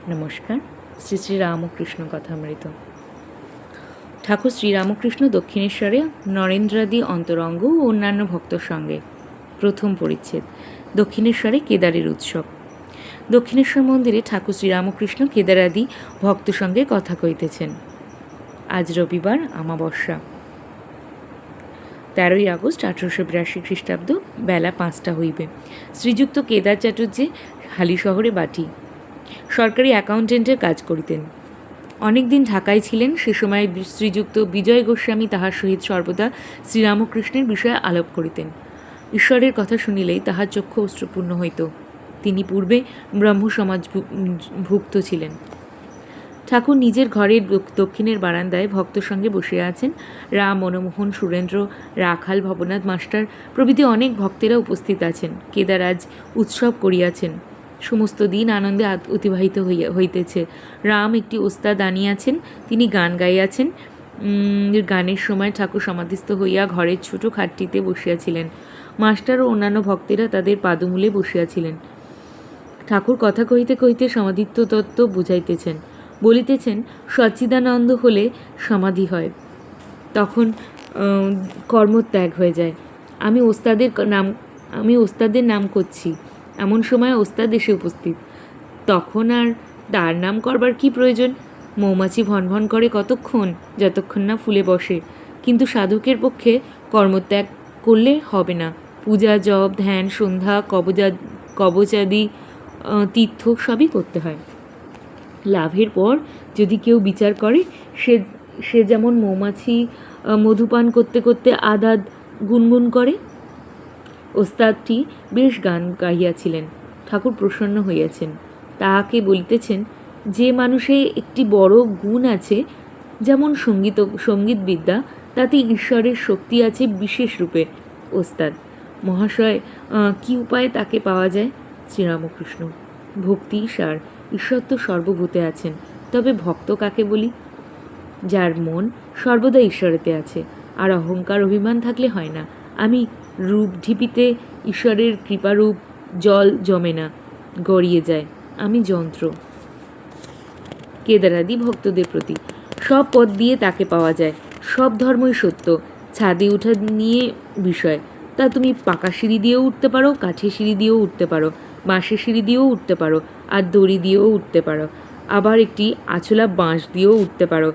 নমস্কার। শ্রী শ্রী রামকৃষ্ণ কথামৃত। ঠাকুর শ্রীরামকৃষ্ণ দক্ষিণেশ্বরে নরেন্দ্রাদি অন্তরঙ্গ ও অন্যান্য ভক্তর সঙ্গে। প্রথম পরিচ্ছেদ। দক্ষিণেশ্বরে কেদারের উৎসব। দক্ষিণেশ্বর মন্দিরে ঠাকুর শ্রীরামকৃষ্ণ কেদারাদি ভক্ত সঙ্গে কথা কইতেছেন। আজ রবিবার, আমাবস্যা, 13ই আগস্ট 1882 খ্রিস্টাব্দ, বেলা 5টা হইবে। শ্রীযুক্ত কেদার চাটুর্যে হালিশহরে বাটি সরকারি অ্যাকাউন্টেন্টের কাজ করিতেন। অনেক দিন ঢাকায় ছিলেন। সে সময় শ্রীযুক্ত বিজয় গোস্বামী তাহার সহিত সর্বদা শ্রীরামকৃষ্ণের বিষয়ে আলাপ করিতেন। ঈশ্বরের কথা শুনিলেই তাহার চক্ষু অশ্রুপূর্ণ হইত। তিনি পূর্বে ব্রহ্মসমাজ ভুক্ত ছিলেন। ঠাকুর নিজের ঘরের দক্ষিণের বারান্দায় ভক্ত সঙ্গে বসিয়া আছেন। রাম, মনমোহন, সুরেন্দ্র, রাখাল, ভবনাথ মাস্টার প্রভৃতি অনেক ভক্তেরা উপস্থিত আছেন। কেদার আজ উৎসব করিয়াছেন। সমস্ত দিন আনন্দে অতিবাহিত হইতেছে। রাম একটি ওস্তাদ আনিয়াছেন, তিনি গান গাইয়াছেন। গানের সময় ঠাকুর সমাধিস্থ হইয়া ঘরের ছোট খাটটিতে বসিয়াছিলেন। মাস্টার ও অন্যান্য ভক্তেরা তাদের পাদমূলে বসিয়াছিলেন। ঠাকুর কথা কহিতে কহিতে সমাধিত্ব তত্ত্ব বুঝাইতেছেন। বলিতেছেন, সচ্চিদানন্দ হলে সমাধি হয়, তখন কর্মত্যাগ হয়ে যায়। আমি ওস্তাদের নাম করছি। এমন সময় ওস্তাদ এসে উপস্থিত। তখন আর তার নাম করবার কি প্রয়োজন? মৌমাছি ভনভন করে কতক্ষণ, যতক্ষণ না ফুলে বসে। কিন্তু সাধকের পক্ষে কর্মত্যাগ করলে হবে না। পূজা, জপ, ধ্যান, সন্ধ্যা, কবচাদি, তীর্থ সবই করতে হয়। লাভের পর যদি কেউ বিচার করে, সে যেমন মৌমাছি মধুপান করতে করতে আদাদ গুনগুন করে। ওস্তাদটি বেশ গান গাইয়াছিলেন। ঠাকুর প্রসন্ন হইয়াছেন। তাহাকে বলিতেছেন, যে মানুষে একটি বড় গুণ আছে, যেমন সঙ্গীতবিদ্যা, তাতে ঈশ্বরের শক্তি আছে বিশেষ রূপে। ওস্তাদ মহাশয়, কি উপায়ে তাকে পাওয়া যায়? শ্রীরামকৃষ্ণ: ভক্তি সার। ঈশ্বর তো সর্বভূতে আছেন, তবে ভক্ত কাকে বলি? যার মন সর্বদা ঈশ্বরেতে আছে। আর অহংকার অভিমান থাকলে হয় না। আমি রূপ ঢিপিতে ঈশ্বরের কৃপারূপ জল জমে না, গড়িয়ে যায়। আমি যন্ত্র। কেদারাদি ভক্তদের প্রতি সব পথ দিয়ে তাকে পাওয়া যায়। সব ধর্মই সত্য। ছাদে ওঠা নিয়ে বিষয়, তা তুমি পাকা সিঁড়ি দিয়েও উঠতে পারো, কাঠের সিঁড়ি দিয়েও উঠতে পারো, বাঁশের সিঁড়ি দিয়েও উঠতে পারো, আর দড়ি দিয়েও উঠতে পারো, আবার একটি আছলা বাঁশ দিয়েও উঠতে পারো।